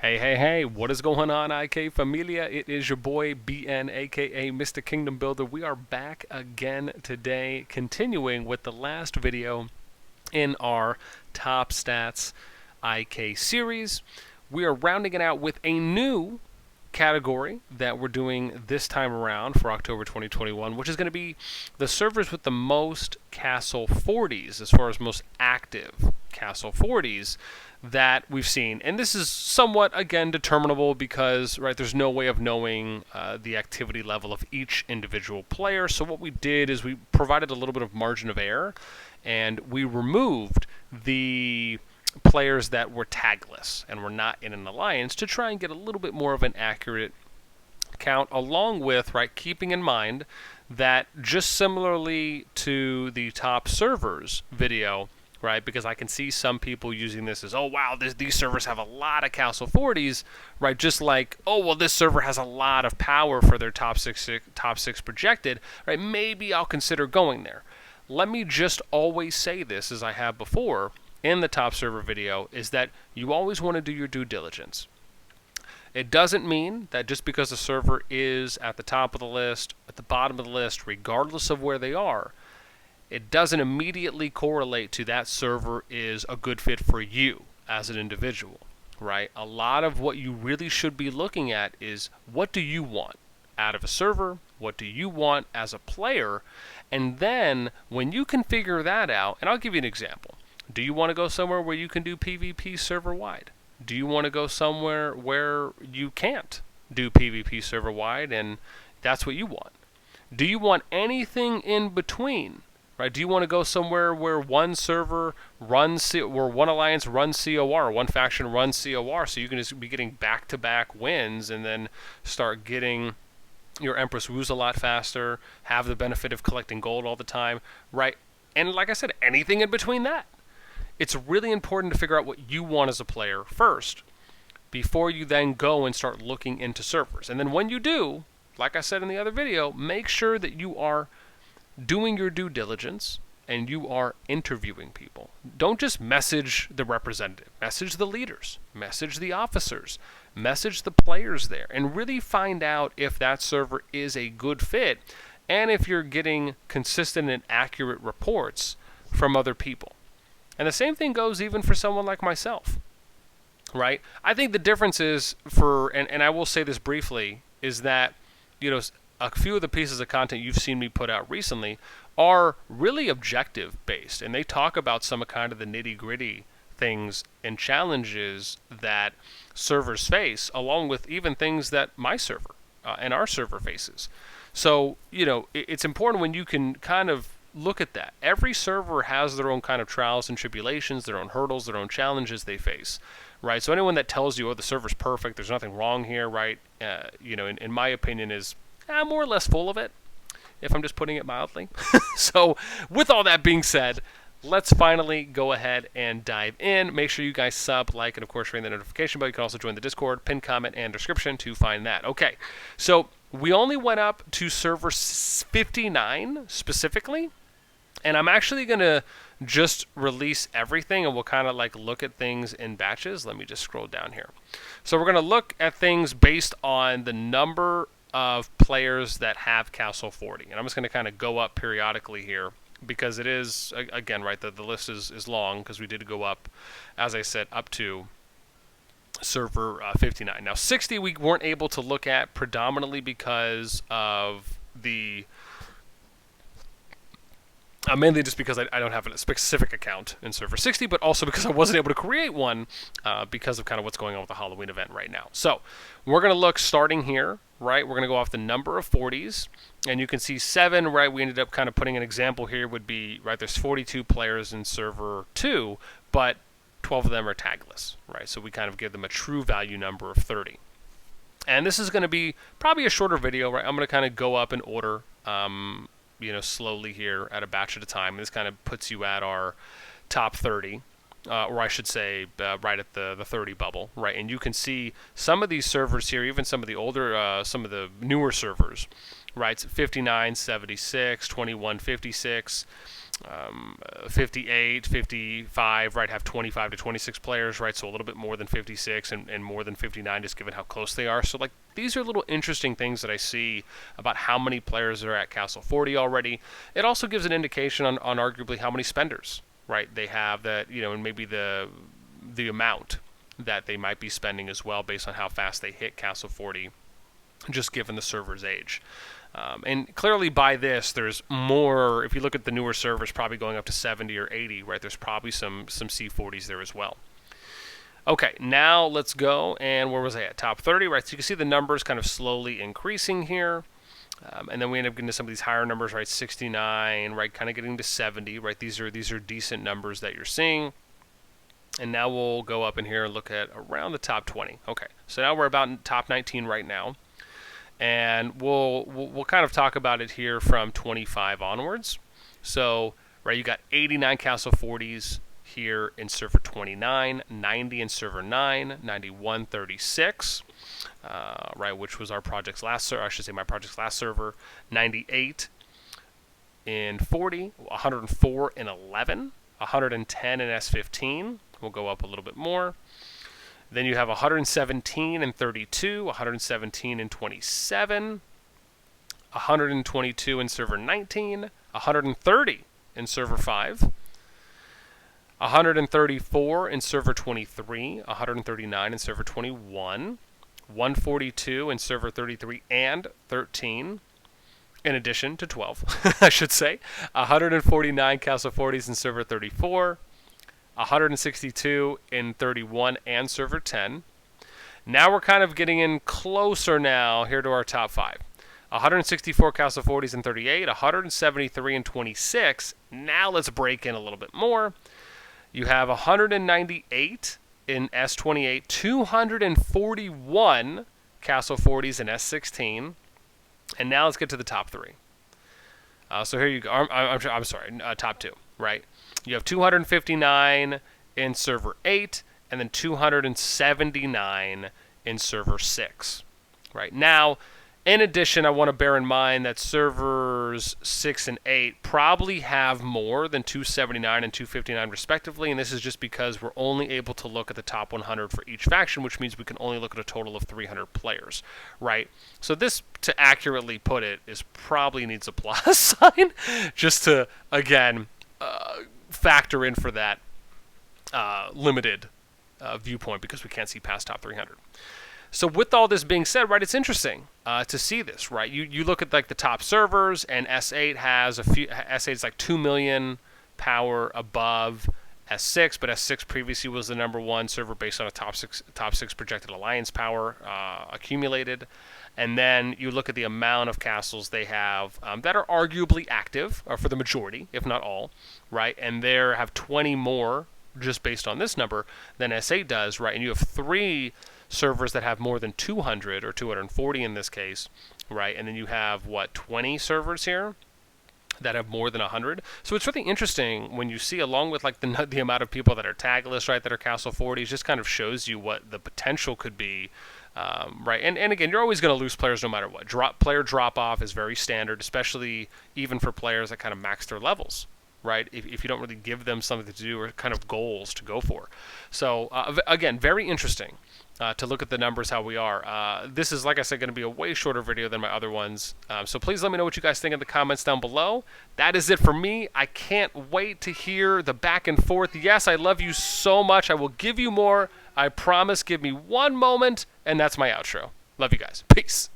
Hey, what is going on, IK Familia? It is your boy BN, aka Mr. Kingdom Builder. We are back again today, continuing with the last video in our Top Stats IK series. We are rounding it out with a new category that we're doing this time around for October 2021, which is going to be the servers with the most Castle 40s, as far as most active Castle 40s that we've seen. And this is somewhat, again, determinable because, right, there's no way of knowing the activity level of each individual player. So what we did is we provided a little bit of margin of error, and we removed the players that were tagless and were not in an alliance to try and get a little bit more of an accurate count, along with, right, keeping in mind that just similarly to the top servers video, right, because I can see some people using this as, oh wow, these servers have a lot of Castle 40s, right, just like, oh well, this server has a lot of power for their top six projected, right, maybe I'll consider going there. Let me just always say this, as I have before in the top server video, is that you always want to do your due diligence. It doesn't mean that just because a server is at the top of the list, at the bottom of the list, regardless of where they are, it doesn't immediately correlate to that server is a good fit for you as an individual, right? A lot of what you really should be looking at is, what do you want out of a server? What do you want as a player? And then when you can figure that out, and I'll give you an example. Do you want to go somewhere where you can do PvP server-wide? Do you want to go somewhere where you can't do PvP server-wide and that's what you want? Do you want anything in between? Right? Do you want to go somewhere where one server runs, where one alliance runs COR, one faction runs COR, so you can just be getting back-to-back wins and then start getting your Empress Woos a lot faster, have the benefit of collecting gold all the time, right? And like I said, anything in between that. It's really important to figure out what you want as a player first before you then go and start looking into servers. And then when you do, like I said in the other video, make sure that you are doing your due diligence and you are interviewing people. Don't just message the representative. Message the leaders. Message the officers. Message the players there and really find out if that server is a good fit and if you're getting consistent and accurate reports from other people. And the same thing goes even for someone like myself, right? I think the difference is and I will say this briefly, is that, you know, a few of the pieces of content you've seen me put out recently are really objective based, and they talk about some of kind of the nitty gritty things and challenges that servers face, along with even things that my server and our server faces. So, you know, it's important when you can kind of look at that. Every server has their own kind of trials and tribulations, their own hurdles, their own challenges they face, right? So anyone that tells you, oh, the server's perfect, there's nothing wrong here, right? You know, in my opinion, is more or less full of it, if I'm just putting it mildly. So with all that being said, let's finally go ahead and dive in. Make sure you guys sub, like, and of course ring the notification bell. You can also join the Discord, pin comment, and description to find that. Okay, so we only went up to server 59 specifically, and I'm actually going to just release everything, and we'll kind of like look at things in batches. Let me just scroll down here. So we're going to look at things based on the number of players that have Castle 40. And I'm just going to kind of go up periodically here because it is, again, right, the list is long because we did go up, as I said, up to server 59. Now 60 we weren't able to look at predominantly because of the mainly just because I don't have a specific account in server 60, but also because I wasn't able to create one because of kind of what's going on with the Halloween event right now. So we're going to look starting here, right? We're going to go off the number of 40s, and you can see 7, right? We ended up kind of putting an example here would be, right, there's 42 players in server 2, but 12 of them are tagless, right? So we kind of give them a true value number of 30. And this is going to be probably a shorter video, right? I'm going to kind of go up in order, you know, slowly here at a batch at a time. This kind of puts you at our top 30. or I should say right at the 30 bubble, right? And you can see some of these servers here, even some of the older, some of the newer servers, right? 59, 76, 21, 56, 58, 55, right? Have 25 to 26 players, right? So a little bit more than 56 and more than 59, just given how close they are. So like these are little interesting things that I see about how many players are at Castle 40 already. It also gives an indication on arguably how many spenders, right, they have, that, you know, and maybe the amount that they might be spending as well based on how fast they hit Castle 40, just given the server's age. And clearly by this, there's more, if you look at the newer servers, probably going up to 70 or 80, right? There's probably some C40s there as well. Okay, now let's go, and where was I at? Top 30, right? So you can see the numbers kind of slowly increasing here. And then we end up getting to some of these higher numbers, right? 69, right? Kind of getting to 70, right? These are decent numbers that you're seeing. And now we'll go up in here and look at around the top 20. Okay, so now we're about in top 19 right now. And we'll kind of talk about it here from 25 onwards. So, right, you got 89 Castle 40s here in server 29, 90 in server 9, 91, 36, right, which was our project's last server, I should say my project's last server, 98 in 40, 104 in 11, 110 in S15. We'll go up a little bit more. Then you have 117 and 32, 117 and 27, 122 in server 19, 130 in server 5, 134 in server 23, 139 in server 21, 142 in server 33 and 13, in addition to 12, I should say, 149 Castle 40s in server 34, 162 in 31 and server 10. Now we're kind of getting in closer now here to our top 5. 164 Castle 40s in 38, 173 in 26. Now let's break in a little bit more. You have 198 in S28, 241 Castle 40s in S16. And now let's get to the top 3. So here you go. I'm sorry, top 2, right? You have 259 in server 8, and then 279 in server 6. Right now, in addition, I want to bear in mind that servers 6 and 8 probably have more than 279 and 259 respectively, and this is just because we're only able to look at the top 100 for each faction, which means we can only look at a total of 300 players, right? So this, to accurately put it, is probably needs a plus sign, just to, again, factor in for that limited viewpoint, because we can't see past top 300. So with all this being said, right, it's interesting to see this, right? You look at like the top servers, and S8 has S8 is like 2 million power above S6, but S6 previously was the #1 server based on a top six projected alliance power accumulated. And then you look at the amount of castles they have that are arguably active, for the majority, if not all, right? And they have 20 more just based on this number than S8 does, right? And you have 3 servers that have more than 200 or 240 in this case, right? And then you have, what, 20 servers here that have more than 100. So it's really interesting when you see, along with like the amount of people that are tagless, right, that are Castle 40s, just kind of shows you what the potential could be. Right, and again, you're always going to lose players no matter what. Player drop-off is very standard, especially even for players that kind of max their levels, right? If you don't really give them something to do or kind of goals to go for. So, again, very interesting to look at the numbers, how we are. This is, like I said, going to be a way shorter video than my other ones. So please let me know what you guys think in the comments down below. That is it for me. I can't wait to hear the back and forth. Yes, I love you so much. I will give you more. I promise. Give me one moment, and that's my outro. Love you guys. Peace.